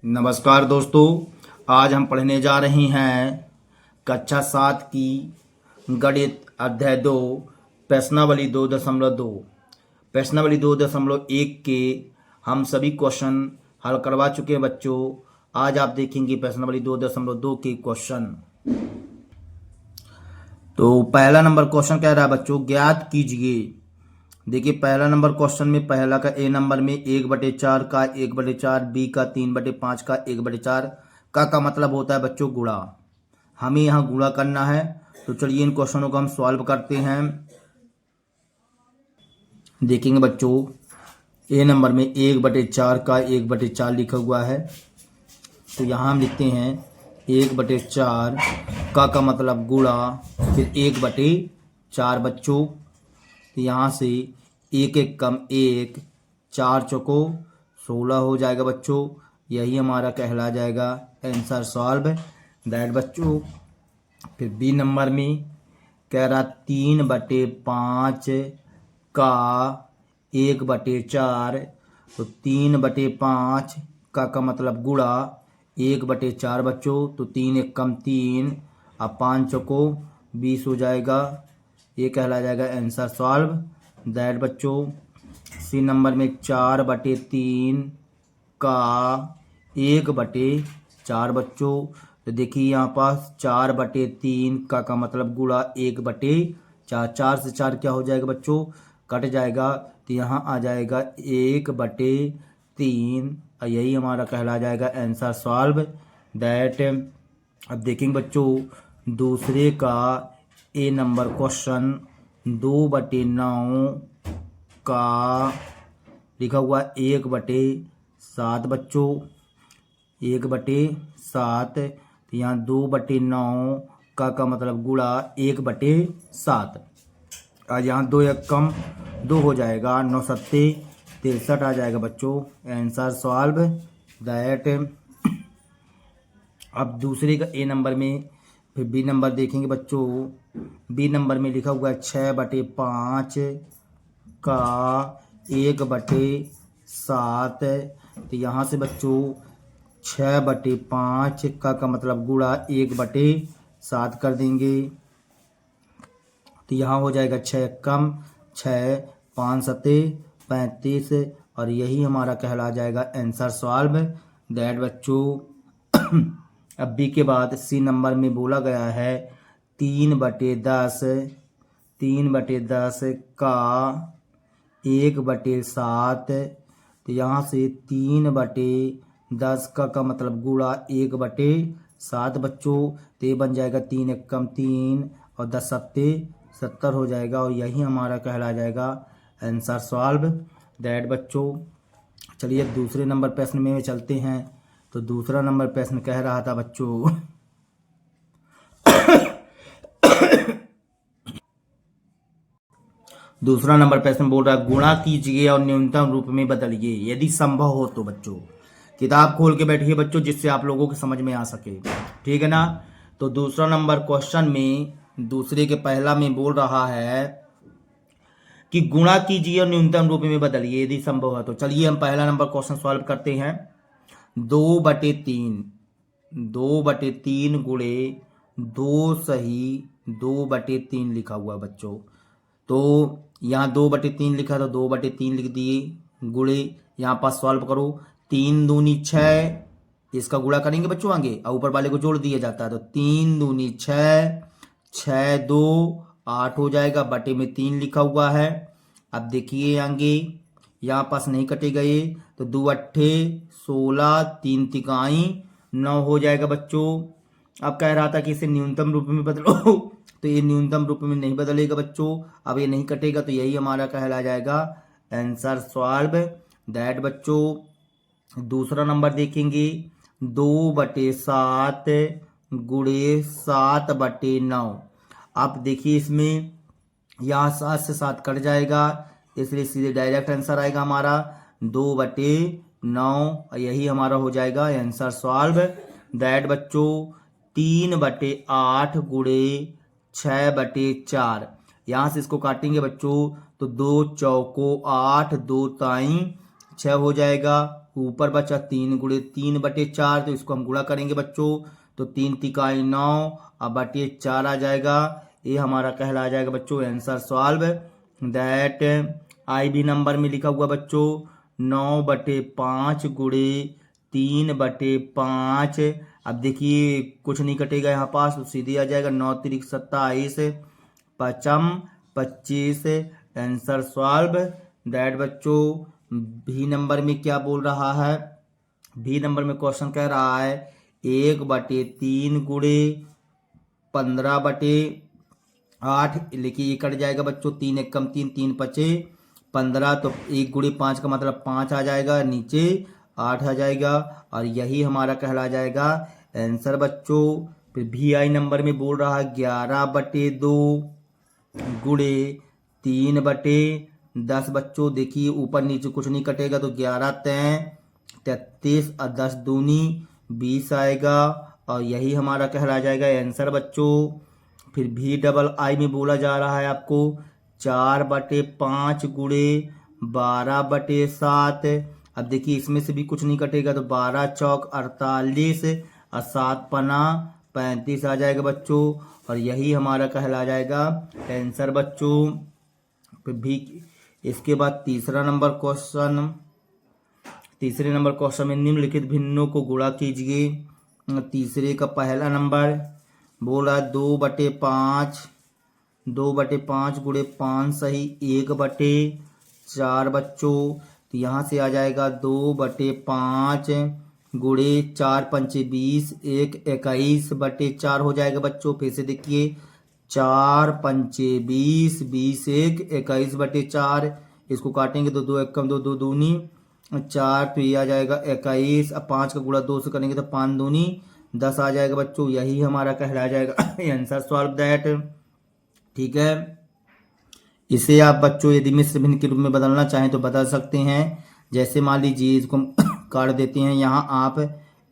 नमस्कार दोस्तों, आज हम पढ़ने जा रहे हैं कक्षा 7 की गणित अध्याय 2 प्रश्नावली 2.2। प्रश्नावली 2.1 के हम सभी क्वेश्चन हल करवा चुके हैं बच्चों। आज आप देखेंगे प्रश्नावली 2.2 के क्वेश्चन। तो पहला नंबर क्वेश्चन कह रहा है बच्चों, ज्ञात कीजिए। देखिए पहला नंबर क्वेश्चन में पहला का ए नंबर में 1/4 का 1/4, बी का 3/5 का 1/4 का मतलब होता है बच्चों गुणा। हमें यहाँ गुणा करना है, तो चलिए इन क्वेश्चनों को हम सॉल्व करते हैं। देखेंगे बच्चों ए नंबर में 1/4 का 1/4 लिखा हुआ है, तो यहाँ हम लिखते हैं 1/4 का मतलब गुणा, फिर 1/4 बच्चों। तो यहाँ से एक एक कम एक, 4 चौको 16 हो जाएगा बच्चों। यही हमारा कहला जाएगा आंसर सॉल्व दैट बच्चों। फिर बी नंबर में कह रहा 3/5 का 1/4, तो 3/5 का मतलब गुणा 1/4 बच्चों। तो 3 एक कम 3, अब 5 चौको 20 हो जाएगा। ये कहला जाएगा आंसर सॉल्व दैट बच्चों। सी नंबर में 4/3 का 1/4 बच्चों। तो देखिए यहाँ पास 4/3 का मतलब गुणा 1/4। 4 से 4 क्या हो जाएगा बच्चों, कट जाएगा। तो यहाँ आ जाएगा 1/3, और यही हमारा कहला जाएगा आंसर सॉल्व दैट। अब देखेंगे बच्चों दूसरे का ए नंबर क्वेश्चन 2/9 का लिखा हुआ 1/7 बच्चों। 1/7, तो यहाँ 2/9 का मतलब गुणा 1/7। आज यहाँ 2 एक कम 2 हो जाएगा, 9 सत्ते 63 आ जाएगा बच्चों। Answer solve that. अब दूसरे का ए नंबर में, फिर बी नंबर देखेंगे बच्चों। बी नंबर में लिखा हुआ है 6/5 का 1/7। तो यहाँ से बच्चों 6/5 का मतलब गुणा 1/7 कर देंगे। तो यहाँ हो जाएगा 6 कम 6, 5 सत्ते 35, और यही हमारा कहला जाएगा आंसर सॉल्व दैट बच्चों। अब बी के बाद सी नंबर में बोला गया है 3/10 का 1/7। तो यहाँ से 3/10 का मतलब गुणा 1/7 बच्चों। तो ये बन जाएगा 3 एक कम 3, और 10 सत्ते 70 हो जाएगा, और यही हमारा कहला जाएगा आंसर सॉल्व दैट बच्चों। चलिए दूसरे नंबर प्रश्न में चलते हैं। तो दूसरा नंबर प्रश्न कह रहा था बच्चों दूसरा नंबर प्रश्न बोल रहा है गुणा कीजिए और न्यूनतम रूप में बदलिए यदि संभव हो तो। बच्चों किताब खोल के बैठिए बच्चों, जिससे आप लोगों को समझ में आ सके, ठीक है ना। तो दूसरा नंबर क्वेश्चन में दूसरे के पहला में बोल रहा है कि गुणा कीजिए और न्यूनतम रूप में बदलिए यदि संभव है तो। चलिए हम पहला नंबर क्वेश्चन सॉल्व करते हैं। 2/3 गुणे 2 सही 2/3 लिखा हुआ बच्चों। तो यहाँ 2/3 लिखा तो 2/3 लिख दिए, गुणे यहाँ पास सॉल्व करो। 3 दूनी 6, इसका गुणा करेंगे बच्चों आगे, और ऊपर वाले को जोड़ दिया जाता है। तो 3 दूनी 6, 6 2 8 हो जाएगा, बटे में 3 लिखा हुआ है। अब देखिए आगे यहाँ पास नहीं कटेगा ये, तो 2 अट्ठे 16, 3 तिकाई 9 हो जाएगा बच्चों। अब कह रहा था कि इसे न्यूनतम रूप में बदलो तो ये न्यूनतम रूप में नहीं बदलेगा बच्चों, अब ये नहीं कटेगा, तो यही हमारा कहला जाएगा आंसर सॉल्व दैट बच्चों। दूसरा नंबर देखेंगे 2/7 गुणे 7/9। आप देखिए इसमें यहाँ 7 से 7 कट जाएगा, इसलिए सीधे डायरेक्ट आंसर आएगा हमारा 2/9, यही हमारा हो जाएगा आंसर सॉल्व दैट बच्चों। 3/8 गुणे 6/4। यहाँ से इसको काटेंगे बच्चों, तो 2 चौको 8, 2 ताई 6 हो जाएगा, ऊपर बचा 3 गुणे 3/4, तो इसको हम गुणा करेंगे बच्चों, तो 3 तिकाई 9 अब बटे 4 आ जाएगा। ये हमारा कहला जाएगा बच्चों answer solve. That I B number में लिखा हुआ बच्चों 9/5 गुणे 3/5। अब देखिए कुछ नहीं कटेगा यहाँ पास, तो सीधे आ जाएगा 9 तिरिक 27 पचम 25 आंसर सॉल्व। दैट बच्चों भी नंबर में क्या बोल रहा है, भी नंबर में क्वेश्चन कह रहा है 1/3 गुणे 15/8। लेकिन ये कट जाएगा बच्चों, 3 एकम 3 3 पचे 15, तो 1 गुणे 5 का मतलब 5 आ जाएगा, नीचे 8 आ जाएगा और यही हमारा कहला जाएगा आंसर बच्चों। फिर भी आई नंबर में बोल रहा है 11/2 गुणे 3/10 बच्चों। देखिए ऊपर नीचे कुछ नहीं कटेगा, तो 11 तय 33 और 10 दूनी 20 आएगा और यही हमारा कहला जाएगा आंसर बच्चों। फिर भी डबल आई में बोला जा रहा है आपको 4/5 गुणे 12/7। अब देखिए इसमें से भी कुछ नहीं कटेगा, तो 12 चौक 48 और 7 पना 35 आ जाएगा बच्चों और यही हमारा कहला जाएगा आंसर बच्चों। फिर भी इसके बाद तीसरे नंबर क्वेश्चन में निम्नलिखित भिन्नों को गुणा कीजिए। तीसरे का पहला नंबर बोला 2/5 गुणे 5 सही 1/4 बच्चों। तो यहाँ से आ जाएगा 2/5 गुणे 4 पंचे 20 1 21/4 हो जाएगा बच्चों। फिर से देखिए 4 पंचे 20 20 1 21/4, इसको काटेंगे तो 2 एकम 2 2 दूनी 4, तो ये आ जाएगा 21। अब 5 का गुणा 2 से करेंगे तो 5 दूनी 10 आ जाएगा बच्चों, यही हमारा कहला जाएगा आंसर सॉल्व दैट। ठीक है, इसे आप बच्चों यदि मिश्र भिन्न के रूप में बदलना चाहें तो बदल सकते हैं। जैसे मान लीजिए इसको काट देते हैं, यहाँ आप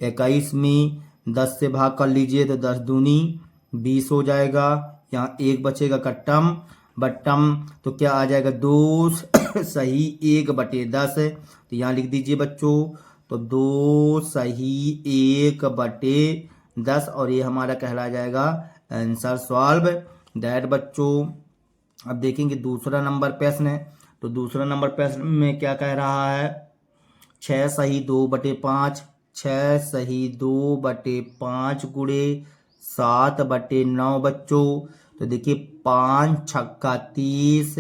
21 में 10 से भाग कर लीजिए तो 10 दूनी 20 हो जाएगा। यहाँ 1 बचेगा कट्टम बट्टम, तो क्या आ जाएगा 2 सही 1/10। तो यहाँ लिख दीजिए बच्चों, तो 2 सही 1/10 और ये हमारा कहला जाएगा आंसर सॉल्व दैट बच्चों। अब देखेंगे दूसरा नंबर प्रश्न है, तो दूसरा नंबर प्रश्न में क्या कह रहा है 6 सही 2/5 6 सही 2/5 गुणे 7/9 बच्चों। तो देखिए 5 छक्का 30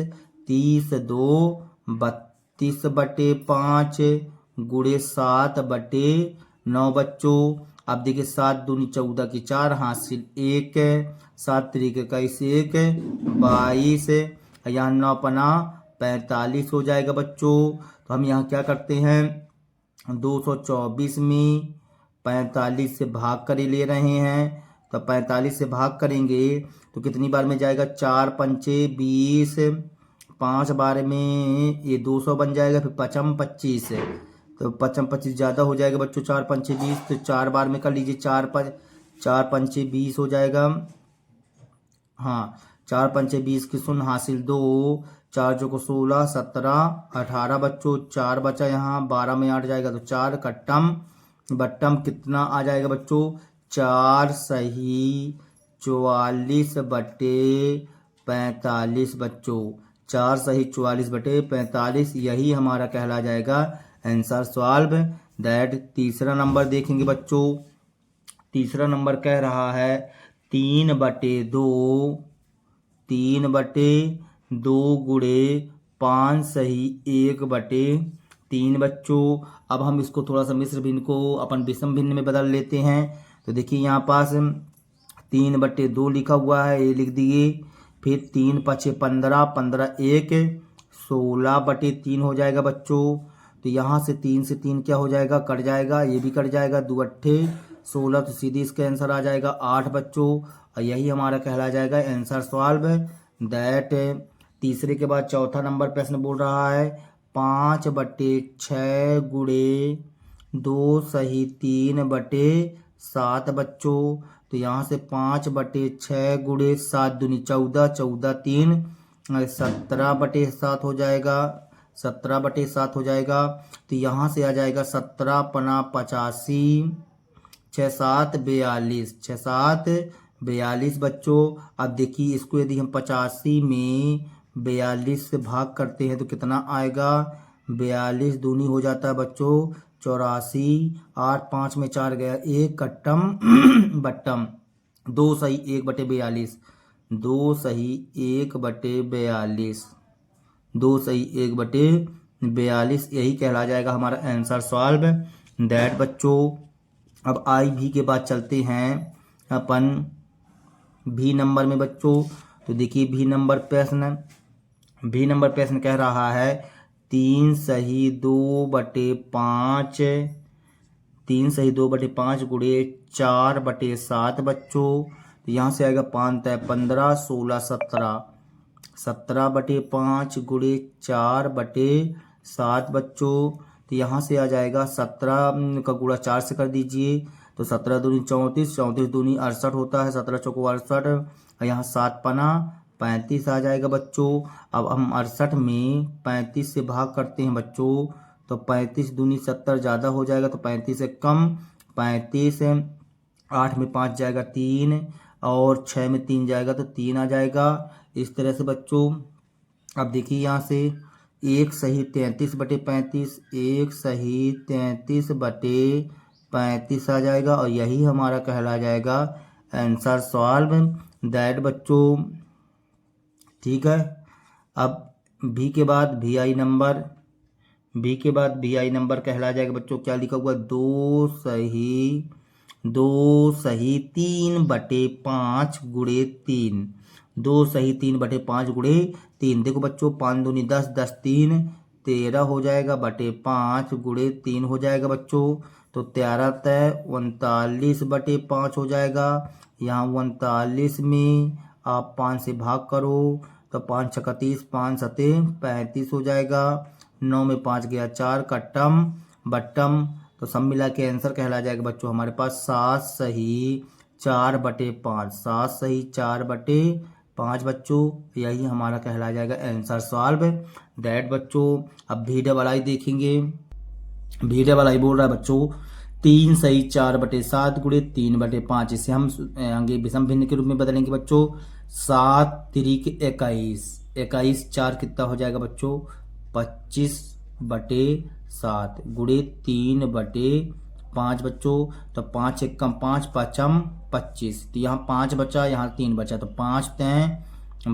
30 2 32/5 गुणे 7/9 बच्चों। अब देखिए 7 दूनी 14 की 4 हासिल 1 7 तरीके 21 1 22 यहाँ 9 पना 45 हो जाएगा बच्चों। तो हम यहाँ क्या करते हैं 224 में 45 से भाग कर ले रहे हैं, तो 45 से भाग करेंगे तो कितनी बार में जाएगा 4 पंचे 20 5 बार में ये 200 बन जाएगा। फिर 5 25 तो 5 25 ज़्यादा हो जाएगा बच्चों, 4 पंचे 20 तो 4 बार में कर लीजिए 4 पंचे 20 हो जाएगा। हाँ 4 पंचे 20 की शून्य हासिल 2 4 जो को 16 17 18 बच्चों, 4 बचा यहाँ 12 में 8 जाएगा तो 4 कट्टम बट्टम कितना आ जाएगा बच्चों 4 सही 44/45 बच्चों, 4 सही 44/45 यही हमारा कहला जाएगा आंसर सॉल्व दैट। तीसरा नंबर देखेंगे बच्चों, तीसरा नंबर कह रहा है 3/2 गुणे 5 सही 1/3 बच्चों। अब हम इसको थोड़ा सा मिश्र भिन्न को अपन विषम भिन्न में बदल लेते हैं। तो देखिए यहाँ पास 3/2 लिखा हुआ है, ये लिख दिए। फिर 3 पचे 15 15 1 16/3 हो जाएगा बच्चों। तो यहाँ से 3 से 3 क्या हो जाएगा कट जाएगा, ये भी कट जाएगा 2 अट्ठे 16, तो सीधे इसका आंसर आ जाएगा 8 बच्चों और यही हमारा कहला जाएगा आंसर सॉल्व दैट। तीसरे के बाद चौथा नंबर प्रश्न बोल रहा है 5/6 गुणे 2 सही 3/7 बच्चों। तो यहाँ से 5/6 गुणे 7 दूनी 14 14 3 17/7 हो जाएगा। 17/7 हो जाएगा। तो यहाँ से आ जाएगा 17 पना 85, 6 7 42, 6 7 42 बच्चों। अब देखिए इसको यदि हम 85 में 42 से भाग करते हैं तो कितना आएगा, 42 दूनी हो जाता है बच्चों 84, 8 5 में 4 गया, एक कट्टम बट्टम, 2 सही 1/42, 2 सही 1/42, 2 सही 1/42, यही कहला जाएगा हमारा आंसर सॉल्व दैट बच्चों। अब आई भी के बाद चलते हैं अपन भी नंबर में बच्चों। तो देखिए भी नंबर प्रश्न कह रहा है 3 सही 2/5, 3 सही 2/5 गुणे 4/7 बच्चों। तो यहाँ से आएगा 5 15 16 17, 17/5 गुणे 4/7 बच्चों। तो यहाँ से आ जाएगा 17 का गुणा 4 से कर दीजिए तो 17 दूनी 34, 34 दूनी 68 होता है, 17 चौको 68, और यहाँ 7 पना 35 आ जाएगा बच्चों। अब हम 68 में 35 से भाग करते हैं बच्चों तो 35 दूनी 70 ज़्यादा हो जाएगा तो 35 से कम, 35, 8 में 5 जाएगा 3 और 6 में 3 जाएगा तो 3 आ जाएगा। इस तरह से बच्चों अब देखिए यहाँ से 1 सही 33/35, 1 सही 33/35 आ जाएगा और यही हमारा कहला जाएगा आंसर सॉल्व दैट बच्चों। ठीक है। अब भी के बाद भी आई नंबर, भी के बाद भी आई नंबर कहला जाएगा बच्चों, क्या लिखा हुआ 2 सही 3/5 गुणे 3, 2 सही 3/5 गुणे 3। देखो बच्चों 5 दूनी 10, 10 3 13 हो जाएगा बटे 5 गुणे 3 हो जाएगा बच्चों। तो 13 तय 39/5 हो जाएगा। यहाँ 39 में आप 5 से भाग करो तो 5 छक्का 30, 5 सते 35 हो जाएगा। 9 में 5 गया 4, कट्टम बट्टम, तो सब मिला के आंसर कहला जाएगा बच्चों हमारे पास 7 सही 4/5, 7 सही 4/5 बच्चों, यही हमारा कहला जाएगा आंसर सॉल्व दैट बच्चों। अब भी डबल आई देखेंगे। भी डबल आई बोल रहा है बच्चों 3 सही 4/7 गुणे 3/5, इसे हम आगे विषम भिन्न के रूप में बदलेंगे बच्चों। 7 3 21, 21 4 कितना हो जाएगा बच्चों 25/7 गुणे 3/5 बच्चों। तो 5 1 कम 5 5 25, तो यहाँ 5 बचा यहाँ 3 बचा तो 5 तय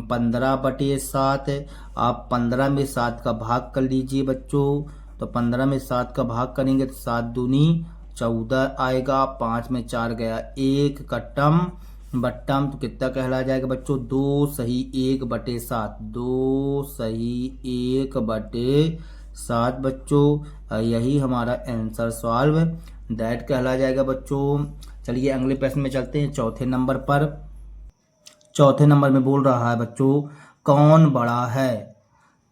15/7। आप 15 में 7 का भाग कर लीजिए बच्चों। तो 15 में 7 का भाग करेंगे तो 7 दूनी 14 आएगा, 5 में 4 गया 1, कट्टम बट्टम, तो कितना कहला जाएगा बच्चों 2 सही 1/7, 2 सही 1/7 बच्चों, यही हमारा आंसर सॉल्व दैट कहला जाएगा बच्चों। चलिए अगले प्रश्न में चलते हैं चौथे नंबर पर। चौथे नंबर में बोल रहा है बच्चों कौन बड़ा है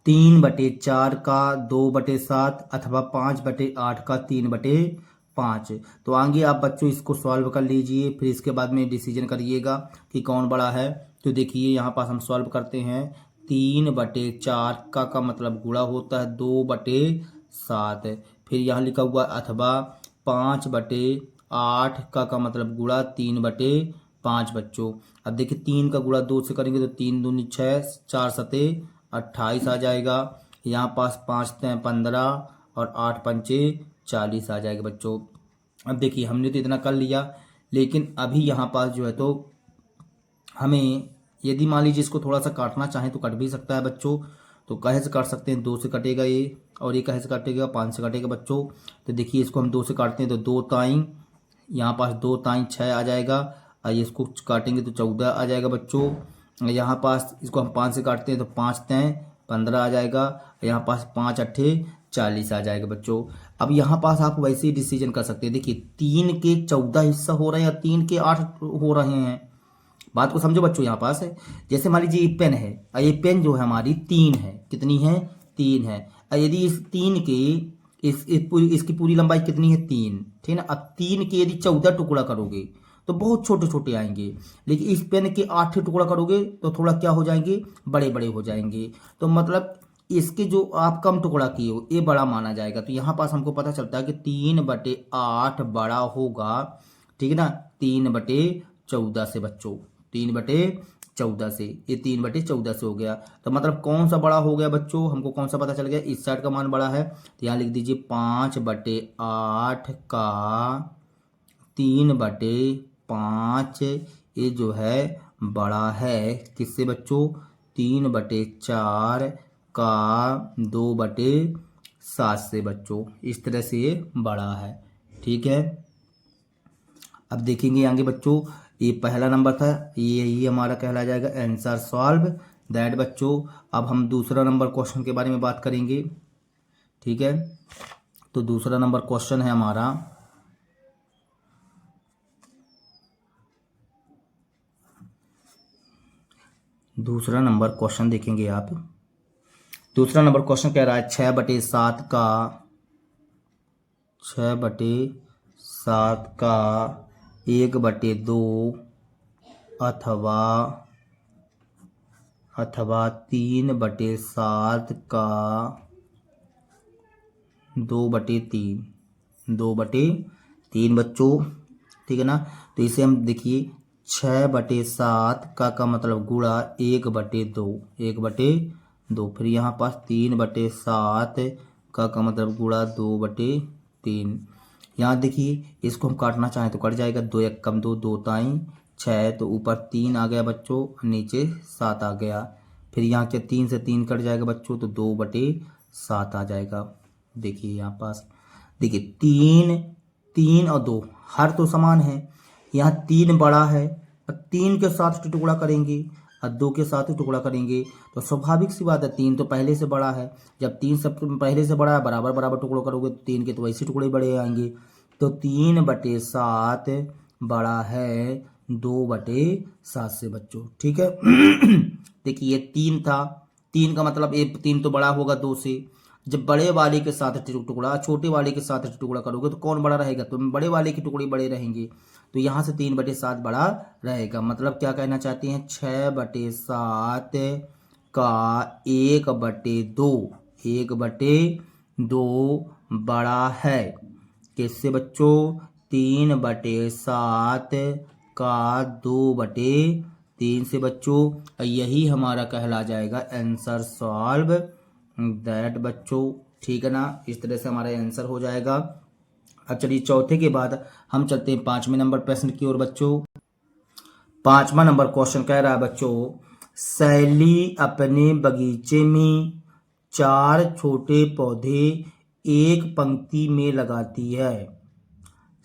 3/4 का 2/7 अथवा 5/8 का 3/5। तो आगे आप बच्चों इसको सॉल्व कर लीजिए, फिर इसके बाद में डिसीजन करिएगा कि कौन बड़ा है। तो देखिए यहाँ पास हम सॉल्व करते हैं 3/4 का मतलब गुणा होता है 2/7, फिर यहाँ लिखा हुआ अथवा 5/8 का मतलब गुणा 3/5 बच्चों। अब देखिए 3 का गुणा 2 से करेंगे तो 3 दूनी 6, 4 सते 28 आ जाएगा। यहाँ पास 5 तय 15 और 8 पंचे 40 आ जाएगा बच्चों। अब देखिए हमने तो इतना कर लिया, लेकिन अभी यहाँ पास जो है तो हमें यदि मान लीजिए इसको थोड़ा सा काटना चाहें तो कट भी सकता है बच्चों। तो कहे से काट सकते हैं, 2 से कटेगा ये, और ये कहे से काटेगा 5 से कटेगा बच्चों। तो देखिए इसको हम 2 से काटते हैं तो 2 ताई, यहाँ पास 2 ताई 6 आ जाएगा, और इसको काटेंगे तो 14 आ जाएगा बच्चों। यहाँ पास इसको हम 5 से काटते हैं तो 5 तय 15 आ जाएगा, यहाँ पास 5 अट्ठे 40 आ जाएगा बच्चों। अब यहाँ पास आप वैसे ही डिसीजन कर सकते हैं। देखिए 3 के 14 हिस्सा हो रहे हैं या 3 के 8 हो रहे हैं, बात को समझो बच्चों। यहाँ पास है जैसे मान लीजिए ये पेन है, और ये पेन जो है हमारी 3 है, कितनी है 3 है। और यदि इस 3 के इसकी पूरी लंबाई कितनी है 3, ठीक है ना। अब 3 के यदि 14 टुकड़ा करोगे तो बहुत छोटे छोटे आएंगे, लेकिन इस पेन के 8 टुकड़ा करोगे तो थोड़ा क्या हो जाएंगे बड़े बड़े हो जाएंगे। तो मतलब इसके जो आप कम टुकड़ा किए हो ये बड़ा माना जाएगा। तो यहाँ पास हमको पता चलता है कि 3/8 बड़ा होगा, ठीक है ना, 3/14 से बच्चों, 3/14 से, ये 3/14 से हो गया। तो मतलब कौन सा बड़ा हो गया बच्चों, हमको कौन सा पता चल गया, इस साइड का मान बड़ा है। तो यहाँ लिख दीजिए 5/8 का 3/5 ये जो है बड़ा है किससे बच्चों, 3/4 का 2/7 से बच्चों। इस तरह से ये बड़ा है, ठीक है। अब देखेंगे आगे बच्चों, ये पहला नंबर था, ये हमारा कहला जाएगा आंसर सॉल्व दैट बच्चों। अब हम दूसरा नंबर क्वेश्चन के बारे में बात करेंगे, ठीक है। तो दूसरा नंबर क्वेश्चन है हमारा, दूसरा नंबर क्वेश्चन देखेंगे आप। दूसरा नंबर क्वेश्चन कह रहा है 6/7 का 1/2 अथवा 3/7 का 2/3 बच्चों, ठीक है ना। तो इसे हम देखिए 6/7 का मतलब गुणा 1/2, फिर यहाँ पास 3/7 का मतलब गुणा 2/3। यहाँ देखिए इसको हम काटना चाहें तो कट जाएगा, 2 1 कम 2, 2 ताई 6, तो ऊपर 3 आ गया बच्चों, नीचे 7 आ गया। फिर यहाँ के 3 से 3 कट जाएगा बच्चों, तो 2/7 आ जाएगा। देखिए यहाँ पास देखिए 3 और 2 हर तो समान है, यहाँ 3 बड़ा है, 3 के साथ टुकड़ा करेंगे और 2 के साथ टुकड़ा करेंगे, तो स्वाभाविक सी बात है 3 तो पहले से बड़ा है। जब 3 सब पहले से बड़ा है, बराबर बराबर टुकड़ों करोगे तो 3 के तो वैसे टुकड़े बड़े आएंगे। तो 3/7 बड़ा है 2/7 से बच्चों, ठीक है। देखिए ये 3 था, 3 का मतलब ये 3 तो बड़ा होगा 2 से। जब बड़े वाले के साथ टुकड़ा छोटे वाले के साथ टुकड़ा करोगे तो कौन बड़ा रहेगा, तो बड़े वाले के टुकड़े बड़े रहेंगे। तो यहाँ से 3/7 बड़ा रहेगा। मतलब क्या कहना चाहते हैं, 6/7 का 1/2 बड़ा है किससे बच्चों, 3/7 का 2/3 से बच्चों। यही हमारा कहला जाएगा आंसर सॉल्व दैट बच्चों, ठीक है ना। इस तरह से हमारा आंसर हो जाएगा। अब चलिए चौथे के बाद हम चलते हैं 5वें नंबर प्रश्न की ओर बच्चों। 5वां नंबर क्वेश्चन कह रहा है बच्चों, सैली अपने बगीचे में 4 छोटे पौधे एक पंक्ति में लगाती है।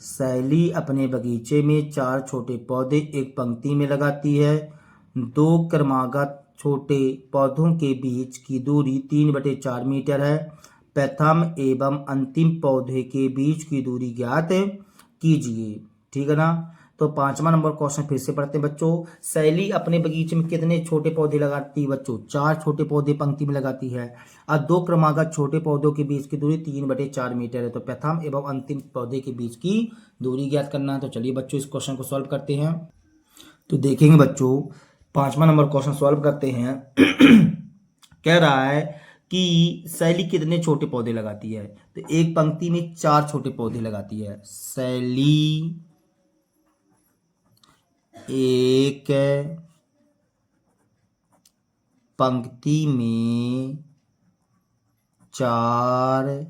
सैली अपने बगीचे में 4 छोटे पौधे एक पंक्ति में लगाती है। 2 क्रमागत छोटे पौधों के बीच की दूरी 3/4 मीटर है। प्रथम एवं अंतिम पौधे के बीच की दूरी ज्ञात कीजिए, ठीक है ना। तो 5वां नंबर क्वेश्चन फिर से पढ़ते हैं बच्चों। सैली अपने बगीचे में कितने छोटे पौधे लगाती है बच्चों, 4 छोटे पौधे पंक्ति में लगाती है और 2 क्रमागत छोटे पौधों के बीच की दूरी 3/4 मीटर है। तो प्रथम एवं अंतिम पौधे के बीच की दूरी ज्ञात करना है। तो चलिए बच्चों इस क्वेश्चन को सॉल्व करते हैं। तो देखेंगे बच्चों 5वां नंबर क्वेश्चन सॉल्व करते हैं। कह रहा है कि सैली कितने छोटे पौधे लगाती है, तो एक पंक्ति में 4 छोटे पौधे लगाती है। सैली एक पंक्ति में 4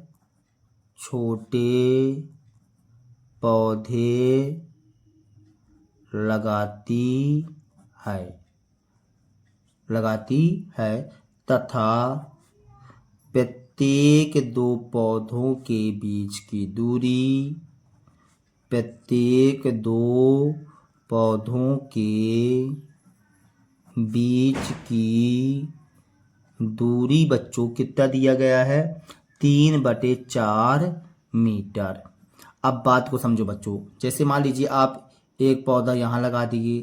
छोटे पौधे लगाती है तथा प्रत्येक 2 पौधों के बीच की दूरी, प्रत्येक 2 पौधों के बीच की दूरी बच्चों कितना दिया गया है, 3/4 मीटर। अब बात को समझो बच्चों, जैसे मान लीजिए आप एक पौधा यहाँ लगा दीजिए,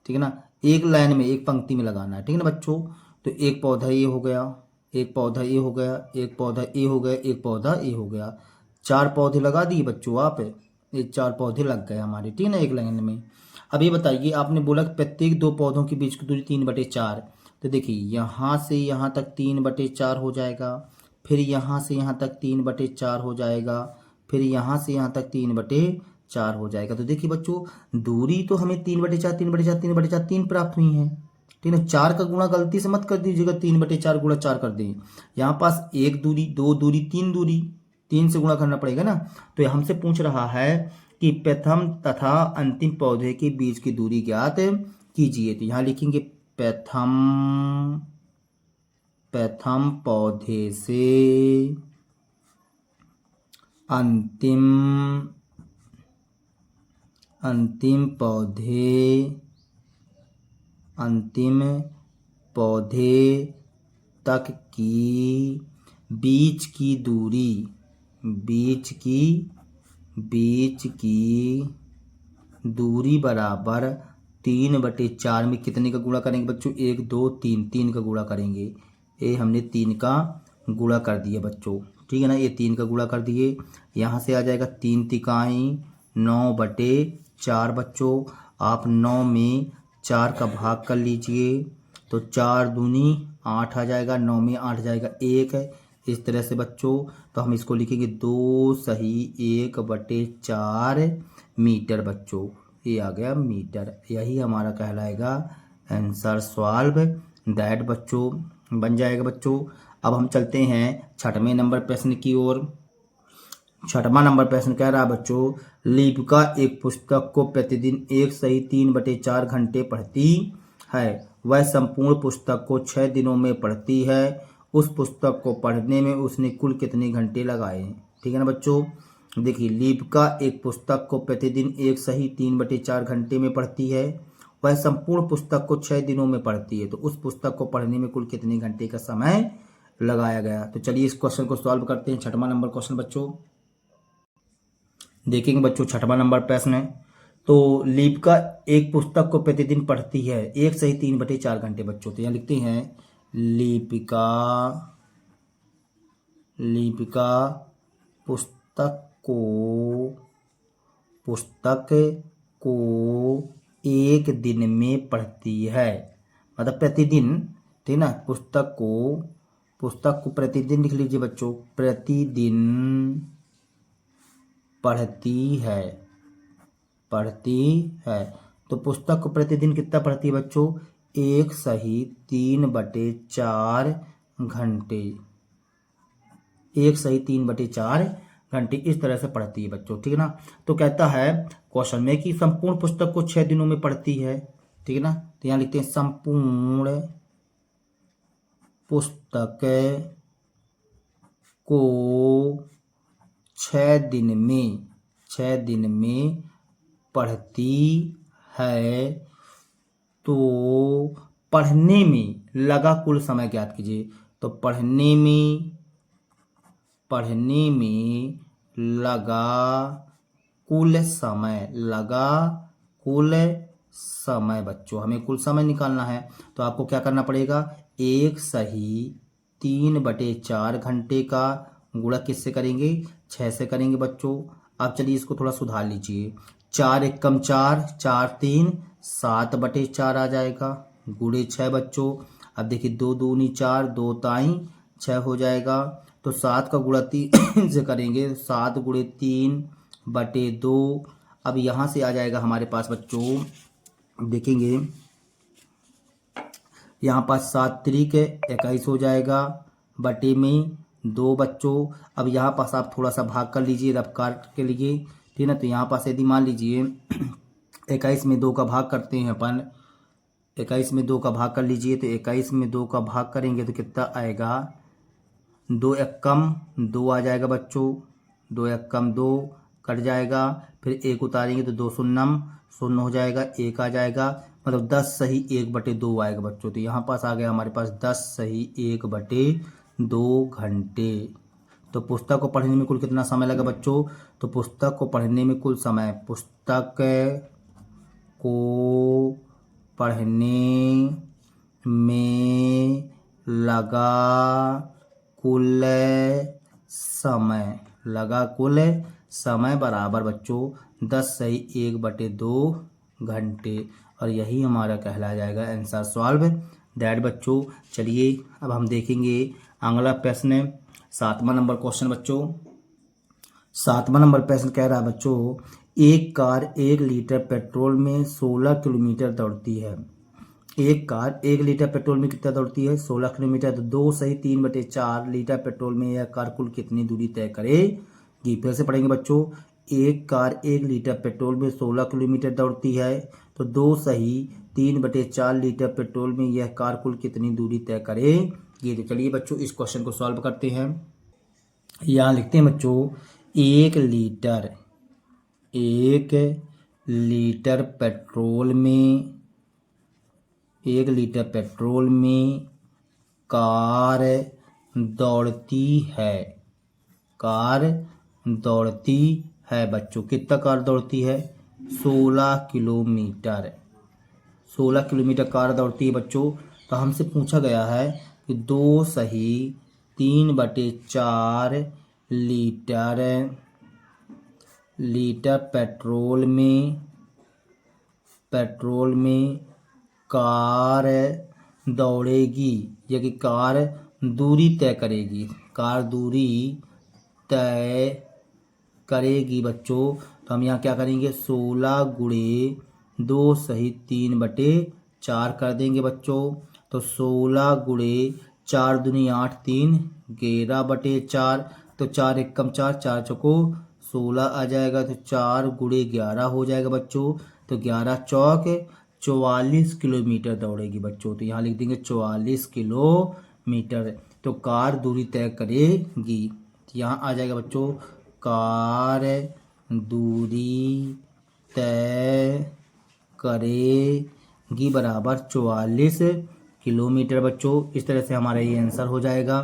ठीक है ना, एक लाइन में एक पंक्ति में लगाना है, ठीक है ना बच्चों। तो एक पौधा ये हो गया, एक पौधा ये हो गया, एक पौधा ये हो गया, एक पौधा ये हो गया, 4 पौधे लगा दिए बच्चों आप, ये 4 पौधे लग गए हमारे, ठीक है ना, एक लाइन में। अब ये बताइए आपने बोला कि प्रत्येक 2 पौधों के बीच की दूरी 3/4, तो देखिए यहाँ से यहाँ तक 3/4 हो जाएगा, फिर यहाँ से यहाँ तक 3/4 हो जाएगा, फिर यहाँ से यहाँ तक 3/4 हो जाएगा। तो देखिए बच्चों दूरी तो हमें 3/4 3/4 3/4 3 प्राप्त हुई है, ठीक है। 4 का गुणा गलती से मत कर दीजिएगा, 3/4 गुणा 4 कर दें। यहाँ पास 1 दूरी, 2 दूरी, 3 दूरी, 3 से गुणा करना पड़ेगा ना। तो हमसे पूछ रहा है कि प्रथम तथा अंतिम पौधे के बीच की दूरी ज्ञात कीजिए। तो यहाँ लिखेंगे प्रथम पौधे से अंतिम पौधे तक की बीच की दूरी बराबर 3/4 में कितने का गुणा करेंगे बच्चों? 1 2 3, 3 का गुणा करेंगे। ये हमने 3 का गुणा कर दिया बच्चों, ठीक है ना। ये 3 का गुणा कर दिए, यहाँ से आ जाएगा 3 तिकाई 9/4 बच्चों। आप 9 में 4 का भाग कर लीजिए तो 4 दूनी 8 आ जाएगा, 9 में 8 जाएगा 1 है। इस तरह से बच्चों तो हम इसको लिखेंगे 2 सही 1/4 मीटर बच्चों। ये आ गया मीटर, यही हमारा कहलाएगा आंसर सॉल्व दैट बच्चों बन जाएगा बच्चों। अब हम चलते हैं 6वें नंबर प्रश्न की ओर। 6वां नंबर प्रश्न कह रहा है बच्चों लिपिका एक पुस्तक को प्रतिदिन 1 सही 3/4 घंटे पढ़ती है। वह संपूर्ण पुस्तक को 6 दिनों में पढ़ती है। उस पुस्तक को पढ़ने में उसने कुल कितने घंटे लगाए? ठीक है ना बच्चों। देखिए लिपिका एक पुस्तक को प्रतिदिन 1 सही 3/4 घंटे में पढ़ती है। वह संपूर्ण पुस्तक को 6 दिनों में पढ़ती है। तो उस पुस्तक को पढ़ने में कुल कितने घंटे का समय लगाया गया? तो चलिए इस क्वेश्चन को सॉल्व करते हैं। 6वां नंबर क्वेश्चन बच्चों देखेंगे बच्चों। 6वां नंबर प्रश्न है तो लिपिका एक पुस्तक को प्रतिदिन पढ़ती है 1 सही 3/4 घंटे बच्चों। तो यहाँ लिखते हैं लिपिका पुस्तक को 1 दिन में पढ़ती है, मतलब प्रतिदिन, ठीक ना। पुस्तक को प्रतिदिन लिख लीजिए बच्चों, प्रतिदिन पढ़ती है। तो पुस्तक को प्रतिदिन कितना पढ़ती है बच्चों? 1 सही 3/4 घंटे। 1 सही 3/4 घंटे इस तरह से पढ़ती है बच्चों, ठीक है ना। तो कहता है क्वेश्चन में कि संपूर्ण पुस्तक को 6 दिनों में पढ़ती है, ठीक है ना। तो यहाँ लिखते हैं संपूर्ण पुस्तक को 6 दिन में पढ़ती है। तो पढ़ने में लगा कुल समय ज्ञात कीजिए। तो पढ़ने में लगा कुल समय बच्चों, हमें कुल समय निकालना है। तो आपको क्या करना पड़ेगा? 1 सही 3/4 घंटे का गुणा किससे करेंगे? 6 से करेंगे बच्चों। अब चलिए इसको थोड़ा सुधार लीजिए। 4 एकम 4, 4 3 7/4 आ जाएगा गुणे 6 बच्चों। अब देखिए 2 दूनी 4, 2 ताई 6 हो जाएगा। तो 7 का गुणा 3 से करेंगे, 7 गुणे 3/2। अब यहाँ से आ जाएगा हमारे पास बच्चों, देखेंगे यहाँ पास 7 त्रिक 21 हो जाएगा बटे में 2 बच्चों। अब यहाँ पास आप थोड़ा सा भाग कर लीजिए रफ्कार के लिए, ठीक है ना। तो यहाँ पास यदि मान लीजिए 21 में 2 का भाग करते हैं अपन, 21 में 2 का भाग कर लीजिए। तो 21 में 2 का भाग करेंगे तो कितना आएगा? 2 एकम 2 आ जाएगा बच्चों। 2 एकम 2 कट जाएगा, फिर 1 उतारेंगे तो 2 शून्यम 0 हो जाएगा, 1 आ जाएगा, मतलब 10 सही 1/2 आएगा बच्चों। तो यहाँ पास आ गया हमारे पास 10 सही 1/2 घंटे। तो पुस्तक को पढ़ने में कुल कितना समय लगा बच्चों? तो पुस्तक को पढ़ने में कुल समय, पुस्तक को पढ़ने में लगा कुल समय बराबर बच्चों 10 सही 1/2 घंटे। और यही हमारा कहला जाएगा आंसर सॉल्व दैट बच्चों। चलिए अब हम देखेंगे अगला प्रश्न 7वां नंबर क्वेश्चन बच्चों। 7वां नंबर प्रश्न कह रहा है बच्चों, एक कार 1 लीटर पेट्रोल में 16 किलोमीटर दौड़ती है। एक कार 1 लीटर पेट्रोल में कितना दौड़ती है? 16 किलोमीटर। तो 2 सही 3/4 लीटर पेट्रोल में यह कार कुल कितनी दूरी तय करेगी? फिर से पढ़ेंगे बच्चों। एक कार 1 लीटर पेट्रोल में 16 किलोमीटर दौड़ती है, तो 2 सही 3/4 लीटर पेट्रोल में यह कार कुल कितनी दूरी तय करेगी? तो चलिए बच्चों इस क्वेश्चन को सॉल्व करते हैं। यहाँ लिखते हैं बच्चों, 1 लीटर पेट्रोल में 1 लीटर पेट्रोल में कार दौड़ती है बच्चों। कितना कार दौड़ती है? 16 किलोमीटर। 16 किलोमीटर कार दौड़ती है बच्चों। तो हमसे पूछा गया है कि 2 सही 3/4 लीटर पेट्रोल में कार दौड़ेगी, या कि कार दूरी तय करेगी। कार दूरी तय करेगी बच्चों। तो हम यहाँ क्या करेंगे? 16 गुणे 2 सही 3/4 कर देंगे बच्चों। तो 16 गुणे 4 दूनी 8, 3 11/4। तो 4 एकम 4, 4 चौको 16 आ जाएगा। तो 4 गुणे 11 हो जाएगा बच्चों। तो 11 चौक 44 किलोमीटर दौड़ेगी बच्चों। तो यहाँ लिख देंगे 44 किलोमीटर। तो कार दूरी तय करेगी। तो यहाँ आ जाएगा बच्चों, कार दूरी तय करेगी बराबर 44 किलोमीटर बच्चों। इस तरह से हमारा ये आंसर हो जाएगा।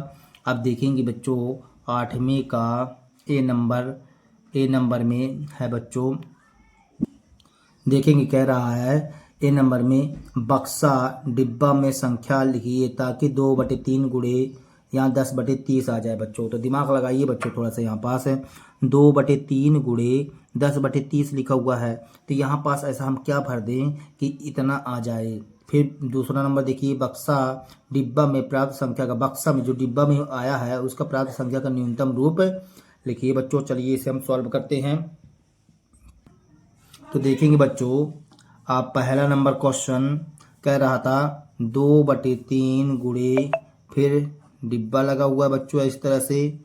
अब देखेंगे बच्चों 8वें का ए नंबर में है बच्चों। देखेंगे कह रहा है ए नंबर में, बक्सा डिब्बा में संख्या लिखिए ताकि 2/3 गुणे यहाँ 10/30 आ जाए बच्चों। तो दिमाग लगाइए बच्चों थोड़ा सा। यहाँ पास है 2/3 गुणे 10/30 लिखा हुआ है। तो यहाँ पास ऐसा हम क्या भर दें कि इतना आ जाए। फिर दूसरा नंबर देखिए, बक्सा डिब्बा में प्राप्त संख्या का, बक्सा में जो डिब्बा में आया है उसका प्राप्त संख्या का न्यूनतम रूप लिखिए बच्चों। चलिए इसे हम सॉल्व करते हैं। तो देखेंगे बच्चों, आप पहला नंबर क्वेश्चन कह रहा था 2/3 गुणे, फिर डिब्बा लगा हुआ बच्चों इस तरह से,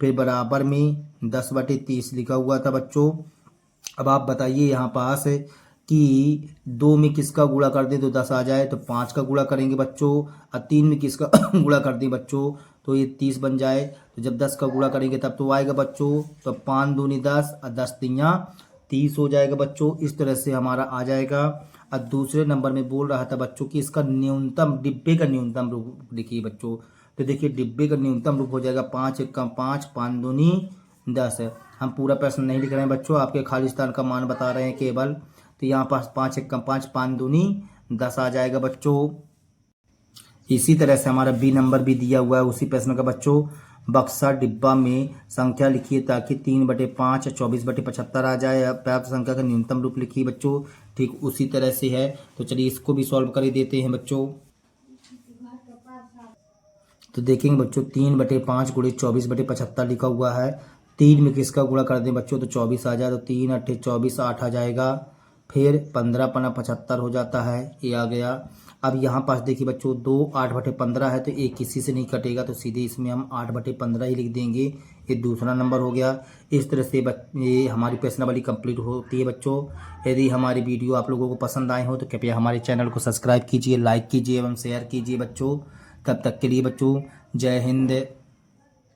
फिर बराबर में 10/30 लिखा हुआ था बच्चों। अब आप बताइए यहाँ पास कि 2 में किसका गुणा कर दें तो 10 आ जाए, तो 5 का गुणा करेंगे बच्चों। और 3 में किसका गुणा कर दें बच्चों तो ये 30 बन जाए। तो जब 10 का गुणा करेंगे तब तो आएगा बच्चों। तो 5 दूनी 10 और 10 तियाँ 30 हो जाएगा बच्चों। इस तरह से हमारा आ जाएगा। और दूसरे नंबर में बोल रहा था बच्चों कि इसका न्यूनतम, डिब्बे का न्यूनतम रूप लिखिए बच्चों। तो देखिए डिब्बे का न्यूनतम रूप हो जाएगा 5 एकम 5, 5 दूनी 10 है। हम पूरा प्रश्न नहीं लिख रहे हैं बच्चों, आपके खालिस्तान का मान बता रहे हैं केवल। तो यहाँ पास 5 एकम 5, 5 दूनी 10 आ जाएगा बच्चों। इसी तरह से हमारा बी नंबर भी दिया हुआ है उसी प्रश्न का बच्चों। बक्सा डिब्बा में संख्या लिखिए ताकि 3/5 24/75 आ जाए। प्राप्त संख्या का न्यूनतम रूप लिखिए बच्चों। ठीक उसी तरह से है। तो चलिए इसको भी सॉल्व कर ही देते हैं बच्चों। तो देखेंगे बच्चों 3/5 गुणे 24/75 लिखा हुआ है। 3 में किसका गुणा कर दें बच्चों तो 24 आ जाए। तो 3 8 24, 8 आ जाएगा। फिर 15×75 हो जाता है, ये आ गया। अब यहाँ पास देखिए बच्चों 2 8/15 है, तो एक किसी से नहीं कटेगा, तो सीधे इसमें हम 8/15 ही लिख देंगे। ये दूसरा नंबर हो गया। इस तरह से ये हमारी प्रश्नावली कंप्लीट होती है बच्चों। यदि हमारी वीडियो आप लोगों को पसंद आए हो तो कृपया हमारे चैनल को सब्सक्राइब कीजिए, लाइक कीजिए एवं शेयर कीजिए बच्चों। तब तक के लिए बच्चों जय हिंद।